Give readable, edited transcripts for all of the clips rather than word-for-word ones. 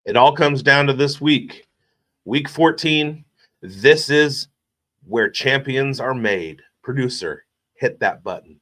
It all comes down to this week, week 14. This is where champions are made. Producer, hit that button.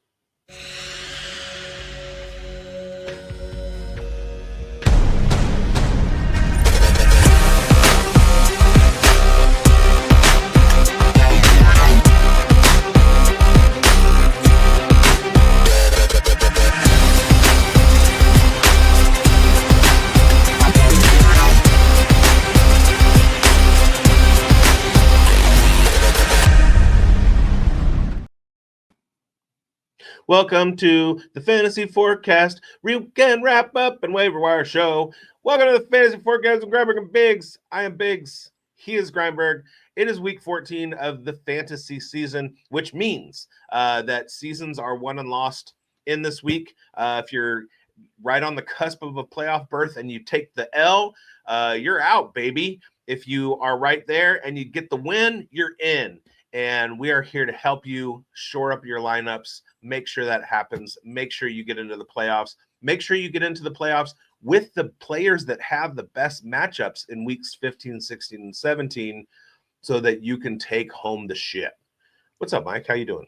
Welcome to the Fantasy Forecast Weekend Wrap Up and Waiver Wire Show. Welcome to the Fantasy Forecast with Grindberg and Bigz. I am Bigz. He is Grindberg. It is week 14 of the fantasy season, which means that seasons are won and lost in this week. If you're right on the cusp of a playoff berth and you take the L, you're out, baby. If you are right there and you get the win, you're in. And we are here to help you shore up your lineups, make sure that happens, make sure you get into the playoffs, make sure you get into the playoffs with the players that have the best matchups in weeks 15, 16, and 17 so that you can take home the shit. What's up, Mike? How you doing?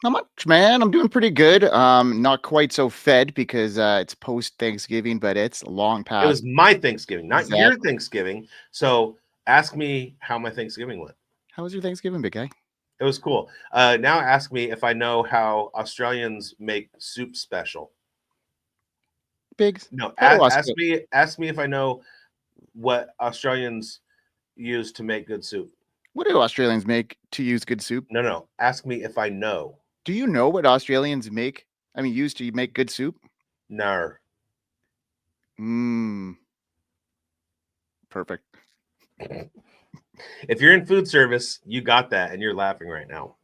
Not much, man. I'm doing pretty good. Not quite so fed because it's post-Thanksgiving, but it's long past. It was my Thanksgiving, not Exactly. your Thanksgiving. So ask me how my Thanksgiving went. How was your Thanksgiving, big guy? It was cool. Now ask me if I know how Australians make soup special. Bigz? No, ask me if I know what Australians use to make good soup. What do Australians make to use good soup? No. Ask me if I know. Do you know what Australians make? Use to make good soup? No. Perfect. If you're in food service, you got that, and you're laughing right now.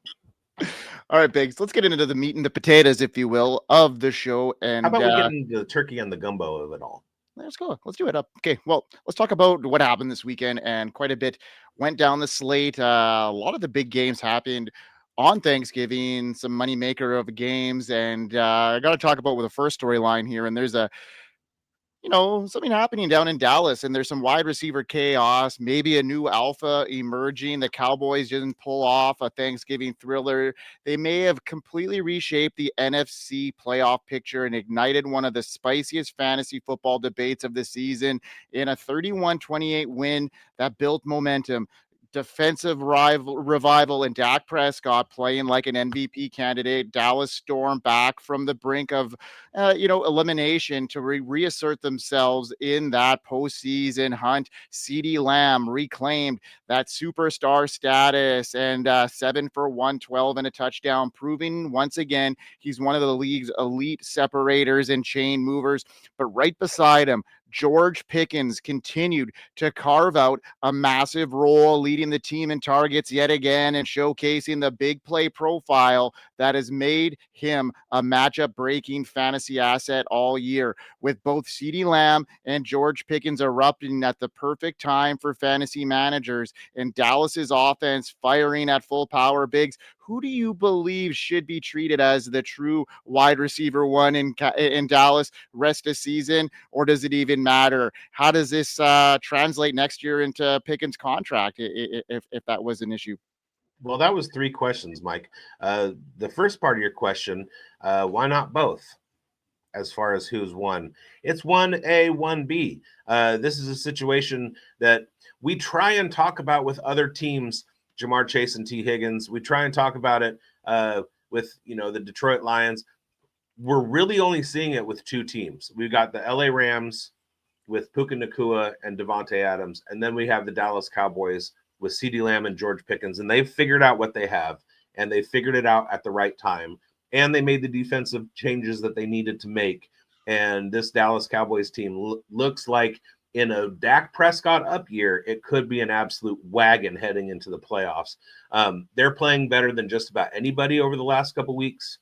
All right, Bigz. Let's get into the meat and the potatoes, if you will, of the show. And how about we get into the turkey and the gumbo of it all? Let's go. Let's do it up. Okay. Well, let's talk about what happened this weekend, and quite a bit went down the slate. A lot of the big games happened on Thanksgiving, some moneymaker of games, and I got to talk about with the first storyline here. And there's something happening down in Dallas, and there's some wide receiver chaos, maybe a new alpha emerging. The Cowboys didn't pull off a Thanksgiving thriller. They may have completely reshaped the NFC playoff picture and ignited one of the spiciest fantasy football debates of the season in a 31-28 win that built momentum. Defensive revival and Dak Prescott playing like an MVP candidate. Dallas storm back from the brink of, elimination to reassert themselves in that postseason hunt. CeeDee Lamb reclaimed that superstar status and 7 for 112 and a touchdown, proving once again he's one of the league's elite separators and chain movers. But right beside him, George Pickens continued to carve out a massive role, leading the team in targets yet again and showcasing the big play profile that has made him a matchup-breaking fantasy asset all year. With both CeeDee Lamb and George Pickens erupting at the perfect time for fantasy managers and Dallas's offense firing at full power, Bigz, who do you believe should be treated as the true wide receiver one in Dallas rest of season, or does it even matter? How does this translate next year into Pickens' contract if that was an issue? Well, that was 3 questions, Mike. The first part of your question, why not both? As far as who's won, it's 1A, 1B. This is a situation that we try and talk about with other teams, Jamar Chase and T. Higgins. We try and talk about it with, the Detroit Lions. We're really only seeing it with 2 teams. We've got the LA Rams with Puka Nacua and Devontae Adams, and then we have the Dallas Cowboys with CeeDee Lamb and George Pickens, and they've figured out what they have, and they figured it out at the right time, and they made the defensive changes that they needed to make, and this Dallas Cowboys team looks like in a Dak Prescott up year, it could be an absolute wagon heading into the playoffs. They're playing better than just about anybody over the last couple weeks,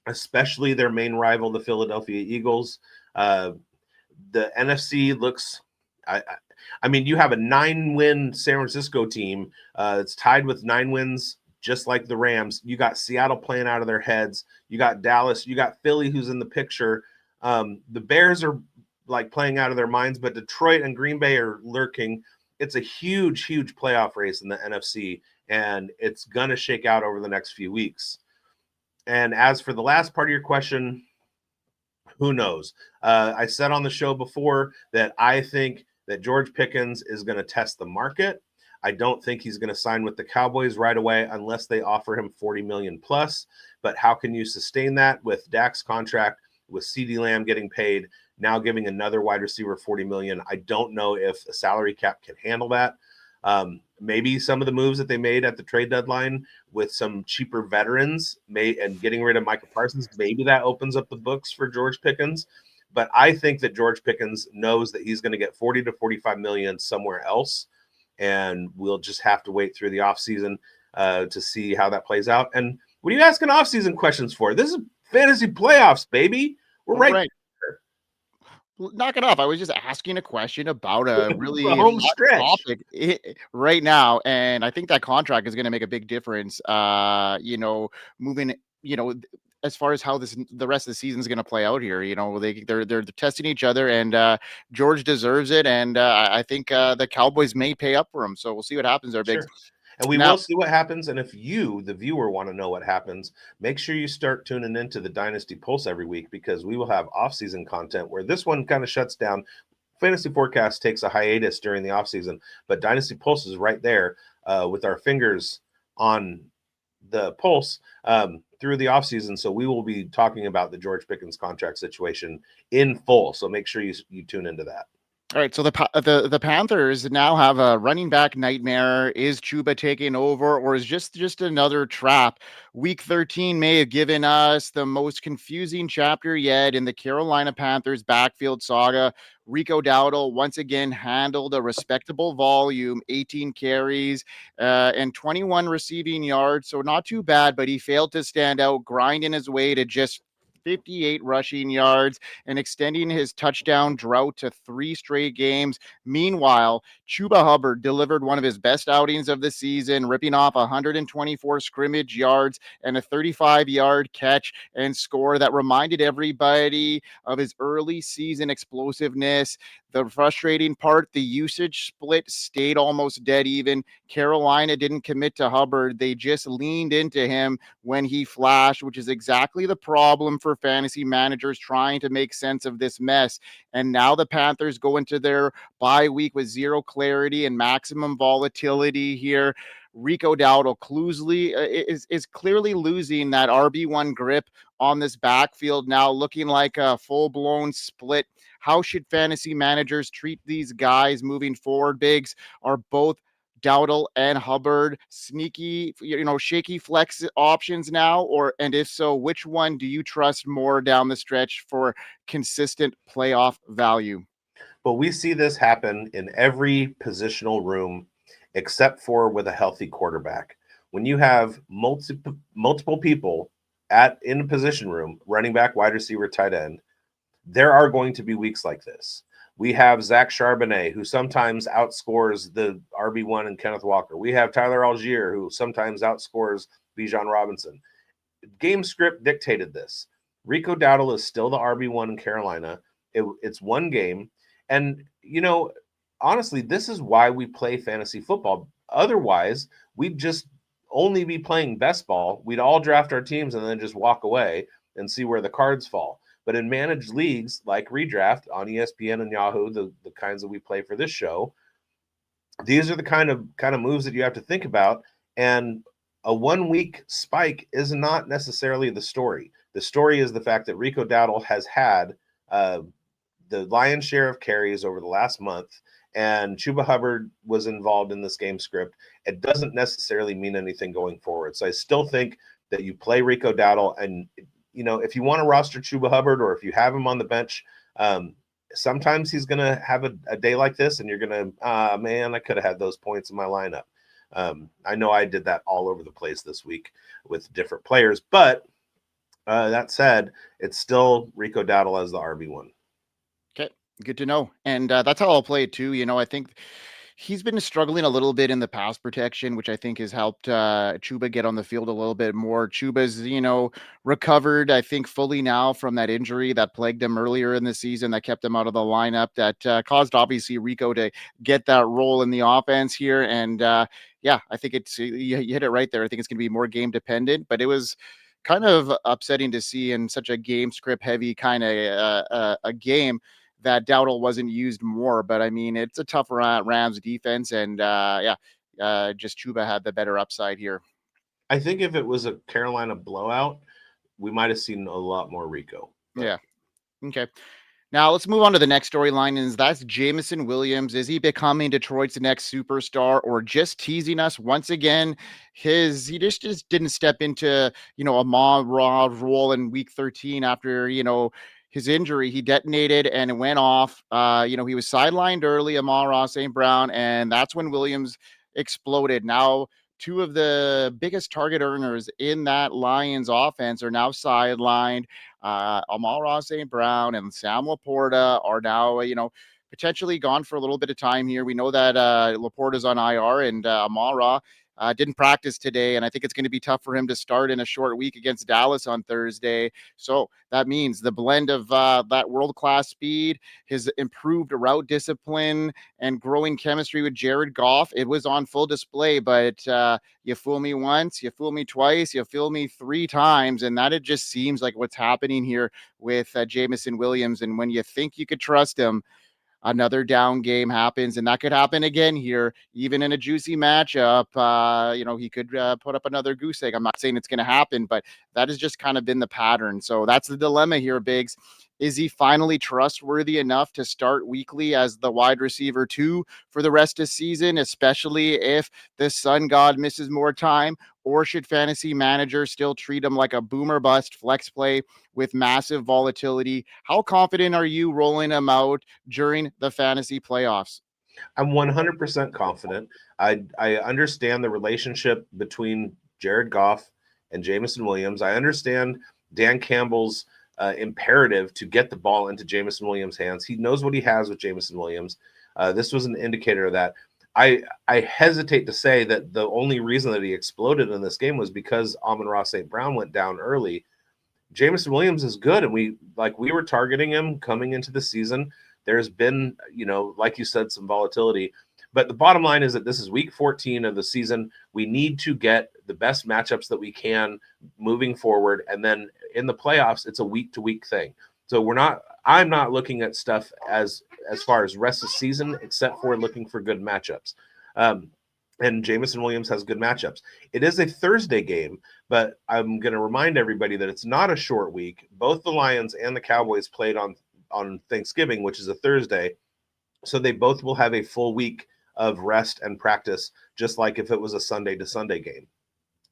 especially their main rival, the Philadelphia Eagles. The NFC looks you have a 9-win San Francisco team that's tied with 9 wins, just like the Rams. You got Seattle playing out of their heads. You got Dallas. You got Philly, who's in the picture. The Bears are like playing out of their minds, but Detroit and Green Bay are lurking. It's a huge, huge playoff race in the NFC, and it's going to shake out over the next few weeks. And as for the last part of your question, who knows? I said on the show before that I think that George Pickens is going to test the market. I don't think he's going to sign with the Cowboys right away unless they offer him $40 million plus. But how can you sustain that with Dak's contract, with CeeDee Lamb getting paid, now giving another wide receiver $40 million? I don't know if a salary cap can handle that. Maybe some of the moves that they made at the trade deadline with some cheaper veterans and getting rid of Micah Parsons, maybe that opens up the books for George Pickens. But I think that George Pickens knows that he's going to get 40 to 45 million somewhere else. And we'll just have to wait through the offseason to see how that plays out. And what are you asking offseason questions for? This is fantasy playoffs, baby. We're right. Knock it off. I was just asking a question about a really home stretch topic right now. And I think that contract is going to make a big difference, moving, as far as how the rest of the season is going to play out here. They're testing each other, and George deserves it. And I think the Cowboys may pay up for him. So we'll see what happens there, Bigz. Sure. And we will see what happens. And if you, the viewer, want to know what happens, make sure you start tuning into the Dynasty Pulse every week, because we will have off-season content where this one kind of shuts down. Fantasy Forecast takes a hiatus during the offseason, but Dynasty Pulse is right there with our fingers on the pulse through the offseason. So we will be talking about the George Pickens contract situation in full. So make sure you tune into that. All right, so the Panthers now have a running back nightmare. Is Chuba taking over, or is just another trap? Week 13 may have given us the most confusing chapter yet in the Carolina Panthers backfield saga. Rico Dowdle once again handled a respectable volume, 18 carries and 21 receiving yards, so not too bad, but he failed to stand out, grinding his way to just 58 rushing yards and extending his touchdown drought to 3 straight games. Meanwhile, Chuba Hubbard delivered one of his best outings of the season, ripping off 124 scrimmage yards and a 35-yard catch and score that reminded everybody of his early season explosiveness. The frustrating part, the usage split stayed almost dead even. Carolina didn't commit to Hubbard. They just leaned into him when he flashed, which is exactly the problem for fantasy managers trying to make sense of this mess. And now the Panthers go into their bye week with zero clarity and maximum volatility here. Rico Dowdle is clearly losing that RB1 grip on this backfield, now looking like a full-blown split. How should fantasy managers treat these guys moving forward, Bigz? Are both Dowdle and Hubbard sneaky, shaky flex options now? And if so, which one do you trust more down the stretch for consistent playoff value? But we see this happen in every positional room except for with a healthy quarterback. When you have multiple people in a position room, running back, wide receiver, tight end, there are going to be weeks like this. We have Zach Charbonnet, who sometimes outscores the RB1 and Kenneth Walker. We have Tyler Allgeier, who sometimes outscores Bijan Robinson. Game script dictated this. Rico Dowdle is still the RB1 in Carolina. It's one game. And, honestly, this is why we play fantasy football. Otherwise, we'd just only be playing best ball. We'd all draft our teams and then just walk away and see where the cards fall. But in managed leagues like Redraft on ESPN and Yahoo, the kinds that we play for this show, these are the kind of moves that you have to think about. And a 1 week spike is not necessarily the story. The story is the fact that Rico Dowdle has had the lion's share of carries over the last month, and Chuba Hubbard was involved in this game script. It doesn't necessarily mean anything going forward. So I still think that you play Rico Dowdle, and if you want to roster Chuba Hubbard, or if you have him on the bench, sometimes he's going to have a day like this, and you're going to, man, I could have had those points in my lineup. I know I did that all over the place this week with different players, but that said, it's still Rico Dowdle as the RB1. Okay, good to know. And that's how I'll play it too. I think He's been struggling a little bit in the pass protection, which I think has helped Chuba get on the field a little bit more. Chuba's, recovered, I think, fully now from that injury that plagued him earlier in the season that kept him out of the lineup, that caused, obviously, Rico to get that role in the offense here. And yeah, I think you hit it right there. I think it's going to be more game dependent, but it was kind of upsetting to see in such a game script heavy kind of a game that Dowdle wasn't used more. But I mean, it's a tough Rams defense, and just Chuba had the better upside here. I think if it was a Carolina blowout, we might have seen a lot more Rico. But. Yeah. Okay. Now let's move on to the next storyline, and that's Jameson Williams. Is he becoming Detroit's next superstar, or just teasing us once again? He just didn't step into a raw role in week 13 after his injury. He detonated and it went off. He was sidelined early, Amon-Ra St. Brown, and that's when Williams exploded. Now, two of the biggest target earners in that Lions offense are now sidelined. Amon-Ra St. Brown and Sam Laporta are now, potentially gone for a little bit of time here. We know that Laporta's on IR, and Amon-Ra didn't practice today, and I think it's going to be tough for him to start in a short week against Dallas on Thursday. So that means the blend of that world-class speed, his improved route discipline, and growing chemistry with Jared Goff, it was on full display. But you fool me once, you fool me twice, you fool me 3 times, and that it just seems like what's happening here with Jameson Williams. And when you think you could trust him, another down game happens, and that could happen again here, even in a juicy matchup. He could put up another goose egg. I'm not saying it's going to happen, but that has just kind of been the pattern. So that's the dilemma here, Bigz. Is he finally trustworthy enough to start weekly as the wide receiver 2 for the rest of the season, especially if the sun god misses more time? Or should fantasy managers still treat him like a boomer bust flex play with massive volatility? How confident are you rolling him out during the fantasy playoffs? I'm 100% confident. I understand the relationship between Jared Goff and Jameson Williams. I understand Dan Campbell's imperative to get the ball into Jameson Williams' hands. He knows what he has with Jameson Williams. This was an indicator of that. I hesitate to say that the only reason that he exploded in this game was because Amon-Ra St. Brown went down early. Jameson Williams is good, and we were targeting him coming into the season. There's been, like you said, some volatility. But the bottom line is that this is week 14 of the season. We need to get the best matchups that we can moving forward. And then in the playoffs, it's a week-to-week thing. So I'm not looking at stuff as far as rest of the season, except for looking for good matchups. And Jameson Williams has good matchups. It is a Thursday game, but I'm going to remind everybody that it's not a short week. Both the Lions and the Cowboys played on Thanksgiving, which is a Thursday. So they both will have a full week of rest and practice, just like if it was a Sunday to Sunday game.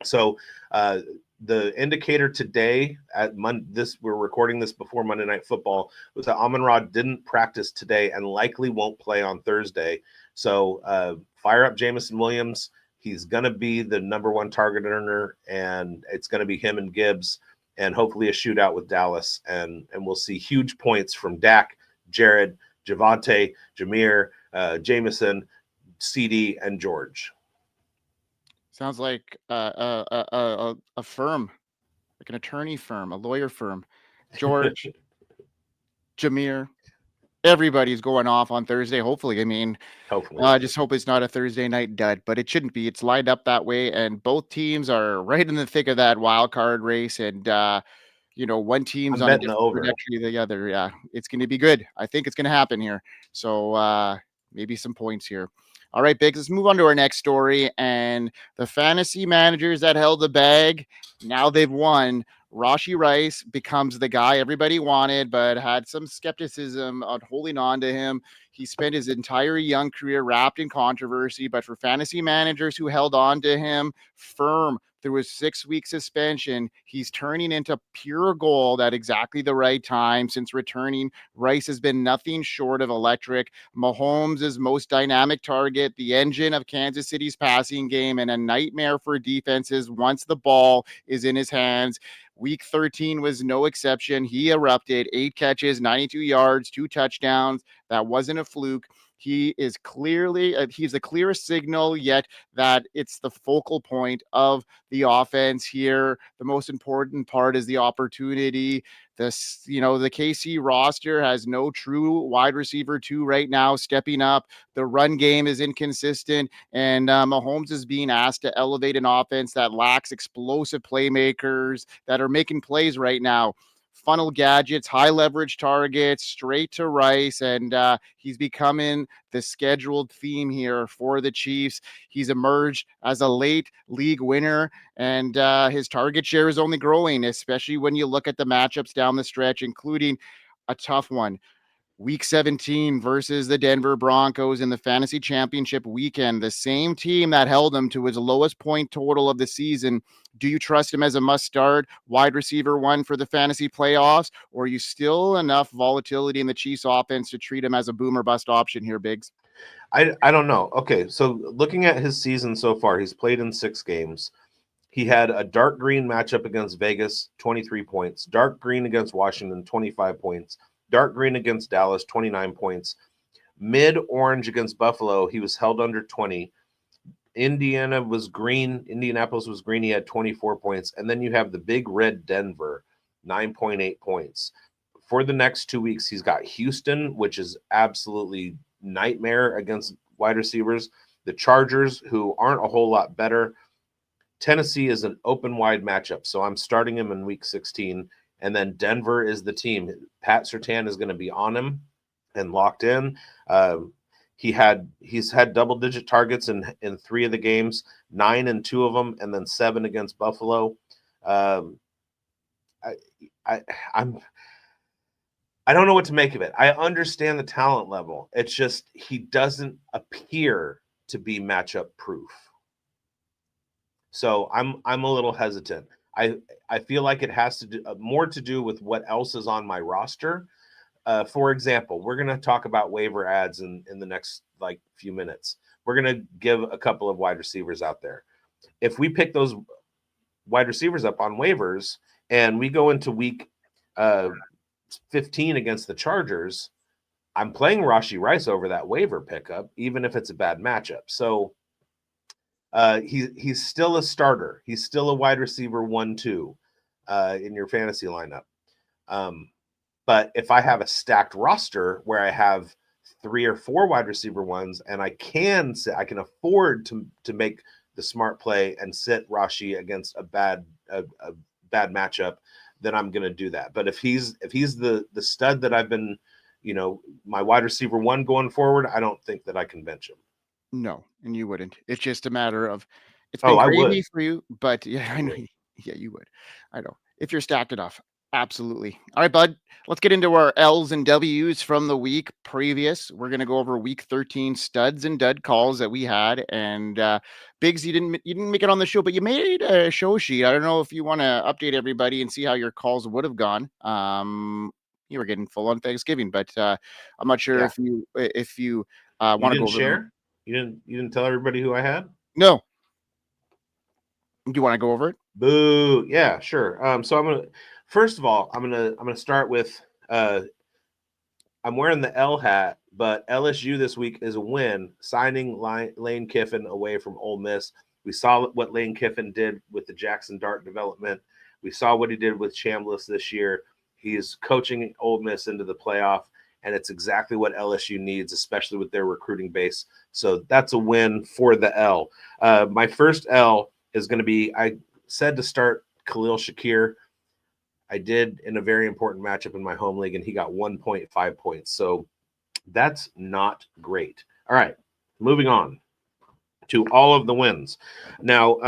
So the indicator today we're recording this before Monday Night Football, was that Amon-Ra didn't practice today and likely won't play on Thursday. So fire up Jameson Williams. He's going to be the number 1 target earner, and it's going to be him and Gibbs, and hopefully a shootout with Dallas. And we'll see huge points from Dak, Jared, Javonte, Jameer, Jameson, CeeDee, and George. Sounds like a firm, like an attorney firm, a lawyer firm. George, Jameer, everybody's going off on Thursday. Hopefully, I just hope it's not a Thursday night dud, but it shouldn't be. It's lined up that way, and both teams are right in the thick of that wild card race. And one team's on a different trajectory than the other. Yeah, it's going to be good. I think it's going to happen here. So maybe some points here. All right, Bigz, let's move on to our next story. And the fantasy managers that held the bag, now they've won. Rashee Rice becomes the guy everybody wanted, but had some skepticism on holding on to him. He spent his entire young career wrapped in controversy, but for fantasy managers who held on to him firm through his 6-week suspension, he's turning into pure gold at exactly the right time. Since returning, Rice has been nothing short of electric. Mahomes' most dynamic target, the engine of Kansas City's passing game, and a nightmare for defenses once the ball is in his hands. Week 13 was no exception. He erupted, 8 catches, 92 yards, 2 touchdowns. That wasn't a fluke. He is clearly, he's the clearest signal yet that it's the focal point of the offense here. The most important part is the opportunity. The KC roster has no true wide receiver 2 right now stepping up. The run game is inconsistent, and Mahomes is being asked to elevate an offense that lacks explosive playmakers that are making plays right now. Funnel gadgets, high leverage targets, straight to Rice, and he's becoming the scheduled theme here for the Chiefs. He's emerged as a late league winner, and his target share is only growing, especially when you look at the matchups down the stretch, including a tough one. Week 17 versus the Denver Broncos in the fantasy championship weekend, the same team that held him to his lowest point total of the season. Do you trust him as a must start wide receiver 1 for the fantasy playoffs, or are you still enough volatility in the Chiefs offense to treat him as a boom or bust option here, Bigz? I don't know. Okay, so looking at his season so far, he's played in 6 games. He had a dark green matchup against Vegas, 23 points. Dark green against Washington, 25 points. Dark green against Dallas, 29 points. Mid orange against Buffalo, he was held under 20. Indianapolis was green. He had 24 points. And then you have the big red Denver, 9.8 points. For the next 2 weeks, he's got Houston, which is absolutely nightmare against wide receivers. The Chargers, who aren't a whole lot better. Tennessee is an open wide matchup, so I'm starting him in week 16. And then Denver is the team. Pat Surtain is going to be on him and locked in. He's had double-digit targets in 3 of the games, 9 in 2 of them, and then 7 against Buffalo. I don't know what to make of it. I understand the talent level. It's just he doesn't appear to be matchup proof. So I'm a little hesitant. I feel like it has to do more to do with what else is on my roster. For example, we're going to talk about waiver ads in the next few minutes. We're going to give a couple of wide receivers out there. If we pick those wide receivers up on waivers and we go into week 15 against the Chargers, I'm playing Rashee Rice over that waiver pickup, even if it's a bad matchup. So he's still a starter. He's still a wide receiver 1-2 in your fantasy lineup. But if I have a stacked roster where I have 3 or 4 wide receiver ones, and I can afford to make the smart play and sit Rashee against a bad matchup, then I'm going to do that. But if he's the stud that I've been, my wide receiver 1 going forward, I don't think that I can bench him. No, and you wouldn't. It's just a matter of it's been gravy for you, but yeah, I know. Yeah, you would. I know. If you're stacked enough. Absolutely. All right, bud. Let's get into our L's and W's from the week previous. We're going to go over week 13 studs and dud calls that we had. And Bigz, you didn't make it on the show, but you made a show sheet. I don't know if you want to update everybody and see how your calls would have gone. You were getting full on Thanksgiving, but I'm not sure if you want to go over share. You didn't tell everybody who I had? No. Do you want to go over it? Boo. Yeah, sure. So first of all, I'm gonna start with I'm wearing the L hat, but LSU this week is a win, signing Lane Kiffin away from Ole Miss. We saw what Lane Kiffin did with the Jackson Dart development. We saw what he did with Chambliss this year. He is coaching Ole Miss into the playoff, and it's exactly what LSU needs, especially with their recruiting base. So that's a win for the L. My first L is going to be, I said to start Khalil Shakir. I did in a very important matchup in my home league, and he got 1.5 points. So that's not great. All right, moving on to all of the wins. Now,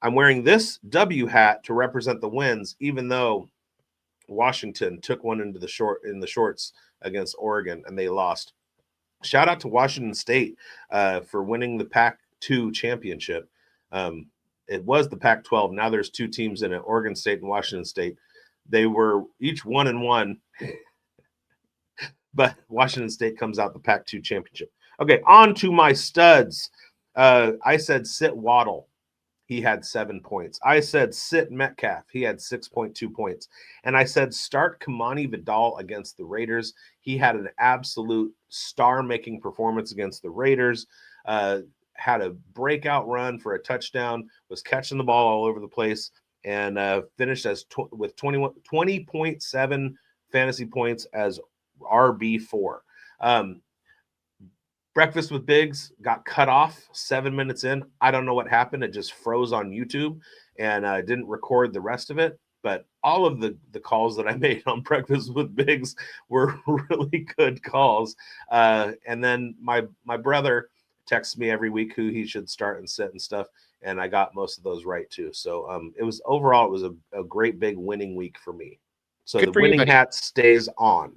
I'm wearing this W hat to represent the wins, even though Washington took one in the shorts against Oregon, and they lost. Shout out to Washington State for winning the Pac-2 championship. It was the Pac-12. Now there's 2 teams in it, Oregon State and Washington State. They were each 1-1, but Washington State comes out the Pac-2 championship. Okay, on to my studs. I said sit Waddle. He had 7 points. I said sit Metcalf. He had 6.2 points. And I said start Kamani Vidal against the Raiders. He had an absolute star-making performance against the Raiders. Had a breakout run for a touchdown, was catching the ball all over the place, and finished with 20.7 fantasy points as RB4. Breakfast with Bigz got cut off 7 minutes in. I don't know what happened. It just froze on YouTube and didn't record the rest of it. But all of the calls that I made on Breakfast with Bigz were really good calls. And then my brother texts me every week who he should start and sit and stuff. And I got most of those right too. So it was a great big winning week for me. So Good the for you, winning buddy. hat stays on.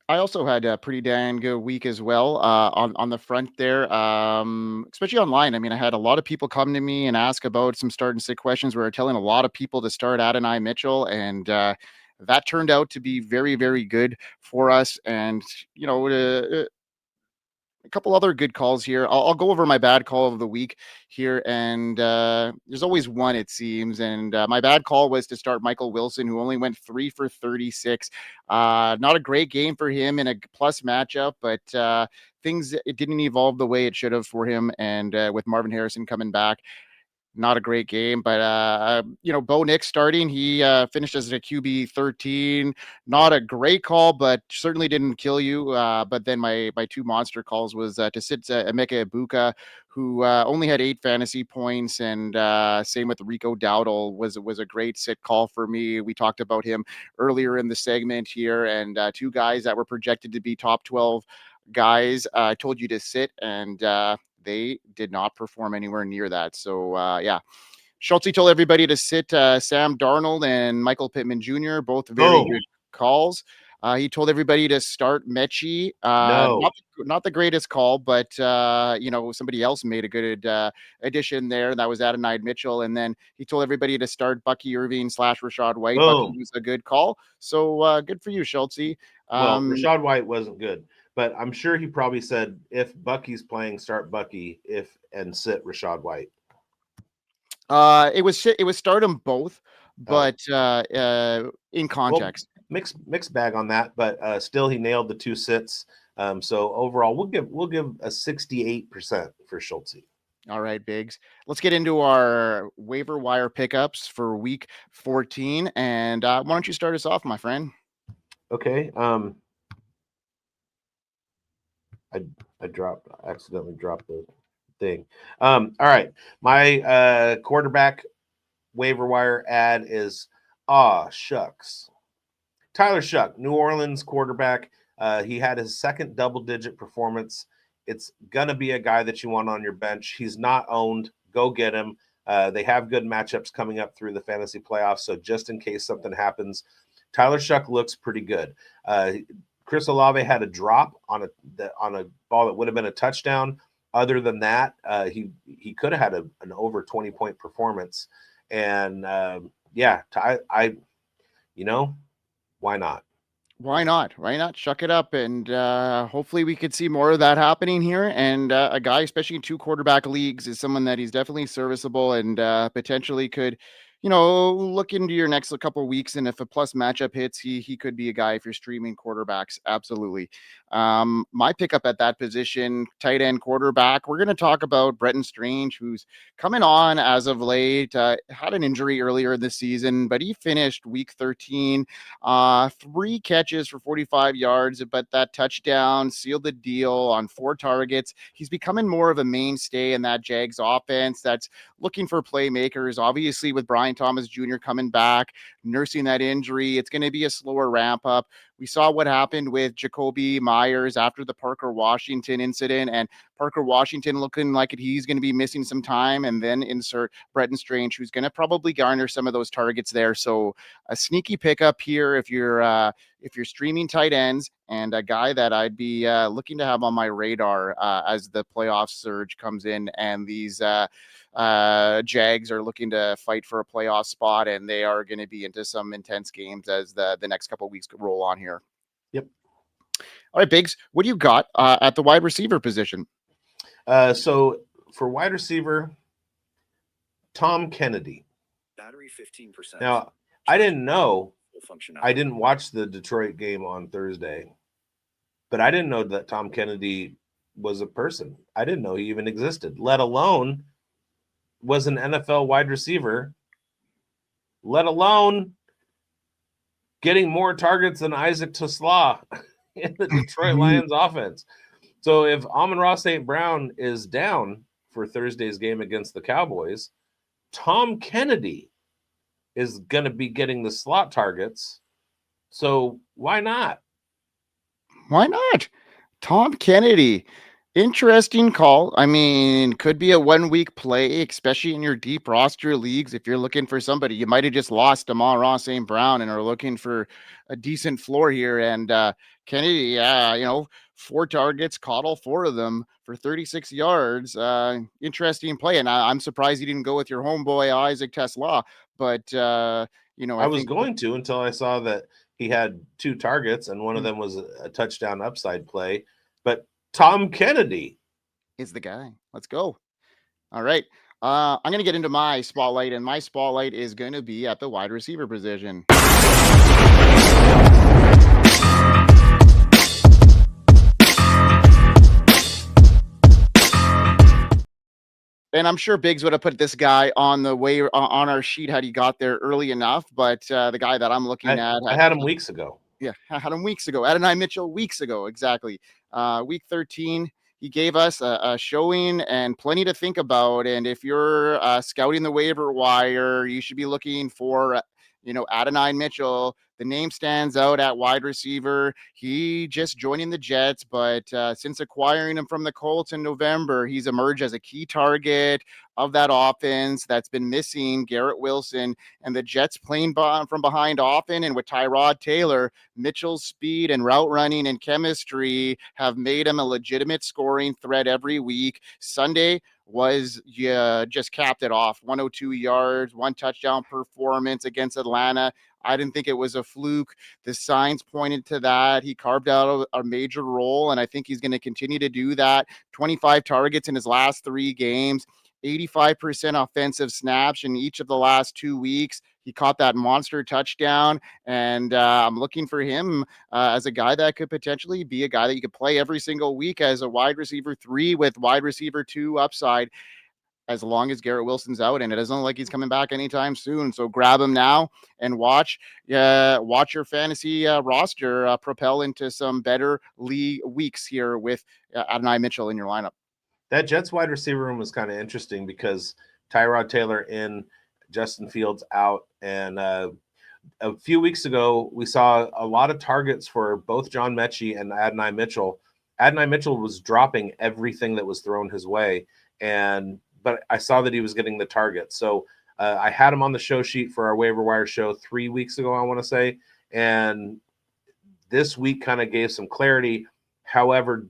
I also had a pretty dang good week as well on the front there, especially online. I mean, I had a lot of people come to me and ask about some start and sit questions. We were telling a lot of people to start Adonai Mitchell, and that turned out to be very, very good for us. And, you know, a couple other good calls here. I'll go over my bad call of the week here, and there's always one, it seems. And my bad call was to start Michael Wilson, who only went 3 for 36. Not a great game for him in a plus matchup, but things, it didn't evolve the way it should have for him. And with Marvin Harrison coming back, not a great game, but you know, Bo Nix starting, he finished as a QB 13. Not a great call, but certainly didn't kill you. But then my two monster calls was to sit Emeka Ibuka, who only had 8 fantasy points, and same with Rico Dowdle was a great sit call for me. We talked about him earlier in the segment here, and 2 guys that were projected to be top 12 guys. I told you to sit, and they did not perform anywhere near that. So, yeah. Schultzy told everybody to sit Sam Darnold and Michael Pittman Jr., both very good calls. He told everybody to start Mechie. No. Not the greatest call, but, you know, somebody else made a good addition there. That was Adonai Mitchell. And then he told everybody to start Bucky Irving / Rashad White. Boom. Bucky was a good call. So good for you, Schultzy. Well, Rashad White wasn't good, but I'm sure he probably said if Bucky's playing, start Bucky and sit Rashad White. It was start them both, but in context. Well, mixed bag on that, but still he nailed the 2 sits. So overall, we'll give a 68% for Schultzy. All right, Bigz. Let's get into our waiver wire pickups for week 14. And why don't you start us off, my friend? Okay. I accidentally dropped the thing. All right. My quarterback waiver wire ad is shucks. Tyler Shuck, New Orleans quarterback. He had his second double-digit performance. It's gonna be a guy that you want on your bench. He's not owned. Go get him. They have good matchups coming up through the fantasy playoffs. So just in case something happens, Tyler Shuck looks pretty good. Chris Olave had a drop on a ball that would have been a touchdown. Other than that, he could have had an over 20-point performance. And why not? Why not? Why not shuck it up? And hopefully we could see more of that happening here. And a guy, especially in 2 quarterback leagues, is someone that he's definitely serviceable and potentially could, you know, look into your next couple of weeks. And if a plus matchup hits, he could be a guy if you're streaming quarterbacks. Absolutely. My pickup at that position, tight end quarterback, we're going to talk about Brenton Strange, who's coming on as of late, had an injury earlier this season, but he finished week 13, 3 catches for 45 yards, but that touchdown sealed the deal on 4 targets. He's becoming more of a mainstay in that Jags offense that's looking for playmakers. Obviously, with Brian Thomas Jr. coming back, nursing that injury, it's going to be a slower ramp up. We saw what happened with Jacoby Myers after the Parker Washington incident, and Parker Washington looking like he's going to be missing some time, and then insert Brenton Strange, who's going to probably garner some of those targets there. So a sneaky pickup here if you're streaming tight ends, and a guy that I'd be looking to have on my radar as the playoff surge comes in, and these Jags are looking to fight for a playoff spot, and they are going to be into some intense games as the next couple of weeks roll on here. Yep. All right, Bigz, what do you got at the wide receiver position? So for wide receiver, Tom Kennedy. Battery 15%. Now, I didn't know. I didn't watch the Detroit game on Thursday, but I didn't know that Tom Kennedy was a person. I didn't know he even existed, let alone was an NFL wide receiver, let alone getting more targets than Isaac Tesla in the Detroit Lions offense. So if Amon-Ra St. Brown is down for Thursday's game against the Cowboys, Tom Kennedy is going to be getting the slot targets. So why not? Why not? Tom Kennedy. Interesting call. I mean, could be a 1 week play, especially in your deep roster leagues. If you're looking for somebody, you might have just lost Amon-Ra St. Brown and are looking for a decent floor here. And Kennedy, 4 targets, caught all 4 of them for 36 yards. Interesting play. And I'm surprised you didn't go with your homeboy, Isaac Tesla. But, I was going to until I saw that he had 2 targets and one of them was a touchdown upside play. But Tom Kennedy is the guy. Let's go. All right. I'm going to get into my spotlight, and my spotlight is going to be at the wide receiver position. And I'm sure Bigz would have put this guy on the way on our sheet had he got there early enough. But the guy that I'm looking at, I had him weeks ago. Yeah, I had him weeks ago. Adonai Mitchell weeks ago, exactly. Week 13, he gave us a showing and plenty to think about. And if you're scouting the waiver wire, you should be looking for, Adonai Mitchell. The name stands out at wide receiver. He just joining the Jets, but since acquiring him from the Colts in November, he's emerged as a key target of that offense that's been missing Garrett Wilson, and the Jets playing from behind often. And with Tyrod Taylor, Mitchell's speed and route running and chemistry have made him a legitimate scoring threat every week. Sunday was just capped it off. 102 yards, 1 touchdown performance against Atlanta. I didn't think it was a fluke. The signs pointed to that. He carved out a major role, and I think he's going to continue to do that. 25 targets in his last 3 games, 85% offensive snaps in each of the last 2 weeks. He caught that monster touchdown, and I'm looking for him as a guy that could potentially be a guy that you could play every single week as a wide receiver 3 with wide receiver 2 upside, as long as Garrett Wilson's out, and it doesn't look like he's coming back anytime soon. So grab him now and watch your fantasy roster propel into some better league weeks here with Adonai Mitchell in your lineup. That Jets wide receiver room was kind of interesting because Tyrod Taylor in, Justin Fields out, and a few weeks ago we saw a lot of targets for both John Mechie and Adonai Mitchell. Adonai Mitchell was dropping everything that was thrown his way, but I saw that he was getting the target. So I had him on the show sheet for our waiver wire show 3 weeks ago, I want to say, and this week kind of gave some clarity. However,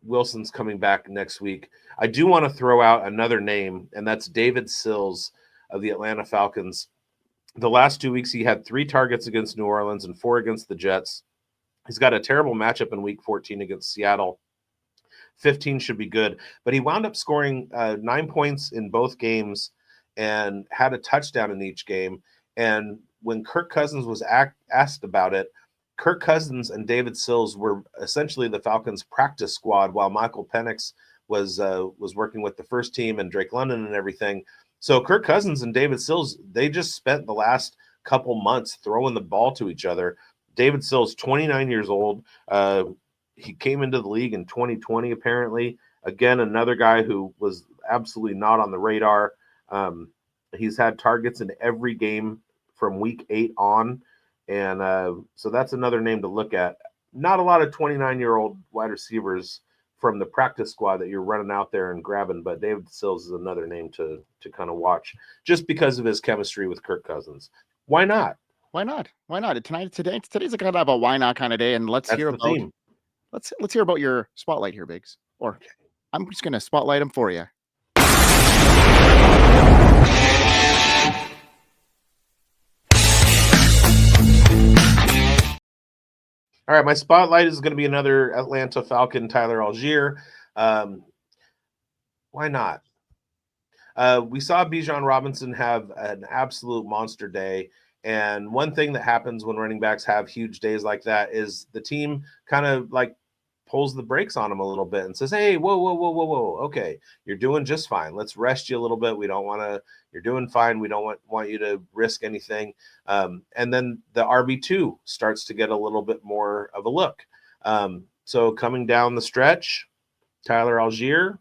Wilson's coming back next week. I do want to throw out another name, and that's David Sills of the Atlanta Falcons. The last 2 weeks, he had 3 targets against New Orleans and 4 against the Jets. He's got a terrible matchup in week 14 against Seattle. 15 should be good, but he wound up scoring 9 points in both games and had a touchdown in each game. And when Kirk Cousins was asked about it, Kirk Cousins and David Sills were essentially the Falcons' practice squad while Michael Penix was working with the first team and Drake London and everything. So Kirk Cousins and David Sills, they just spent the last couple months throwing the ball to each other. David Sills, 29 years old. He came into the league in 2020, apparently. Again, another guy who was absolutely not on the radar. He's had targets in every game from week 8 on. And so that's another name to look at. Not a lot of 29-year-old wide receivers from the practice squad that you're running out there and grabbing, but David Sills is another name to kind of watch just because of his chemistry with Kirk Cousins. Why not? Why not? Why not? Today's a kind of a why not kind of day, and let's hear about your spotlight here, Bigz. Or I'm just gonna spotlight him for you. All right, my spotlight is going to be another Atlanta Falcon, Tyler Allgeier. Why not? We saw Bijan Robinson have an absolute monster day. And one thing that happens when running backs have huge days like that is the team kind of like pulls the brakes on them a little bit and says, hey, whoa. Okay, you're doing just fine. Let's rest you a little bit. We don't want to, you're doing fine. We don't want you to risk anything. And then the RB2 starts to get a little bit more of a look. So coming down the stretch, Tyler Allgeier,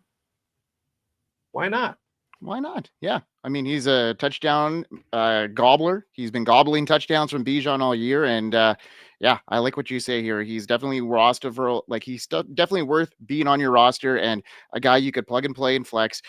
why not? Why not? Yeah. I mean, he's a touchdown gobbler. He's been gobbling touchdowns from Bijan all year. And yeah, I like what you say here. He's definitely roster for, like, he's definitely worth being on your roster and a guy you could plug and play and flex,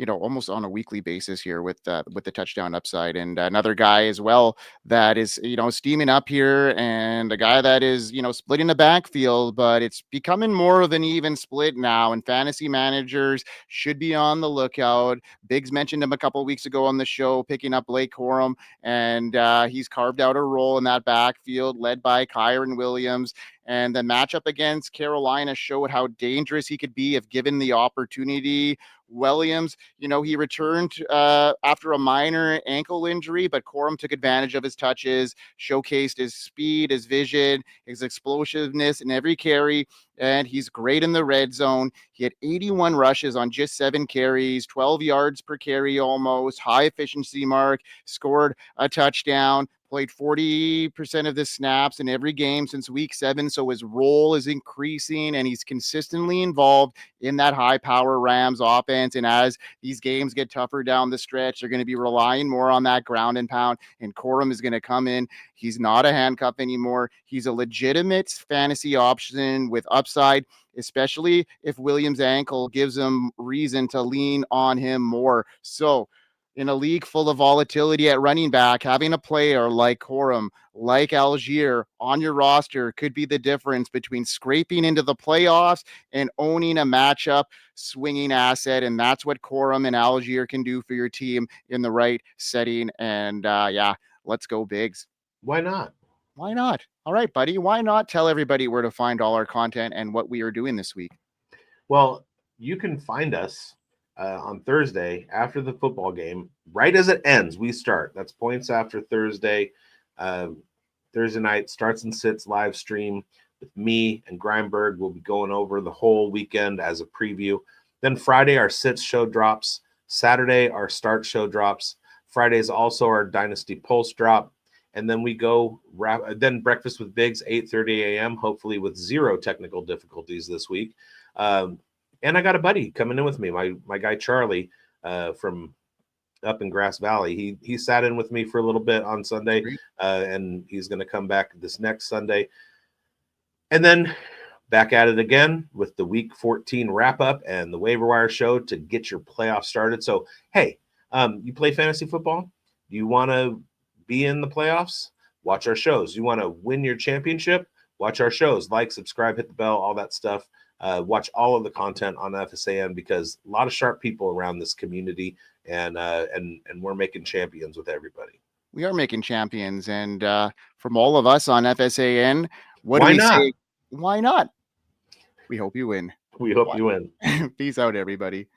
almost on a weekly basis here with the touchdown upside. And another guy as well that is, steaming up here, and a guy that is, splitting the backfield, but it's becoming more of an even split now. And fantasy managers should be on the lookout. Bigz mentioned him a couple of weeks ago on the show, picking up Corum, and he's carved out a role in that backfield led by Kyren Williams. And the matchup against Carolina showed how dangerous he could be if given the opportunity. Williams, he returned after a minor ankle injury, but Corum took advantage of his touches, showcased his speed, his vision, his explosiveness in every carry, and he's great in the red zone. He had 81 rushes on just 7 carries, 12 yards per carry almost, high efficiency mark, scored a touchdown, played 40% of the snaps in every game since week 7. So his role is increasing and he's consistently involved in that high power Rams offense. And as these games get tougher down the stretch, they're going to be relying more on that ground and pound. And Corum is going to come in. He's not a handcuff anymore. He's a legitimate fantasy option with upside, especially if Williams' ankle gives him reason to lean on him more. So in a league full of volatility at running back, having a player like Corum, like Allgeier on your roster could be the difference between scraping into the playoffs and owning a matchup swinging asset. And that's what Corum and Allgeier can do for your team in the right setting. And let's go Bigz. Why not? Why not? All right, buddy. Why not tell everybody where to find all our content and what we are doing this week? Well, you can find us on Thursday after the football game. Right as it ends, we start. That's points after Thursday. Thursday night starts and sits live stream with me and Grindberg. We'll be going over the whole weekend as a preview. Then Friday, our sits show drops. Saturday, our start show drops. Friday is also our Dynasty Pulse drop. And then we go then breakfast with Bigz, 8:30 a.m., hopefully with 0 technical difficulties this week. And I got a buddy coming in with me, my guy Charlie from up in Grass Valley. He sat in with me for a little bit on Sunday, and he's going to come back this next Sunday. And then back at it again with the Week 14 wrap-up and the Waiver Wire show to get your playoffs started. So, hey, you play fantasy football? Do you want to be in the playoffs? Watch our shows. You want to win your championship? Watch our shows. Like, subscribe, hit the bell, all that stuff. Watch all of the content on FSAN because a lot of sharp people around this community, and we're making champions with everybody. We are making champions, and from all of us on FSAN, what Why do we not? say? Why not? We hope you win. We hope you win. Peace out, everybody.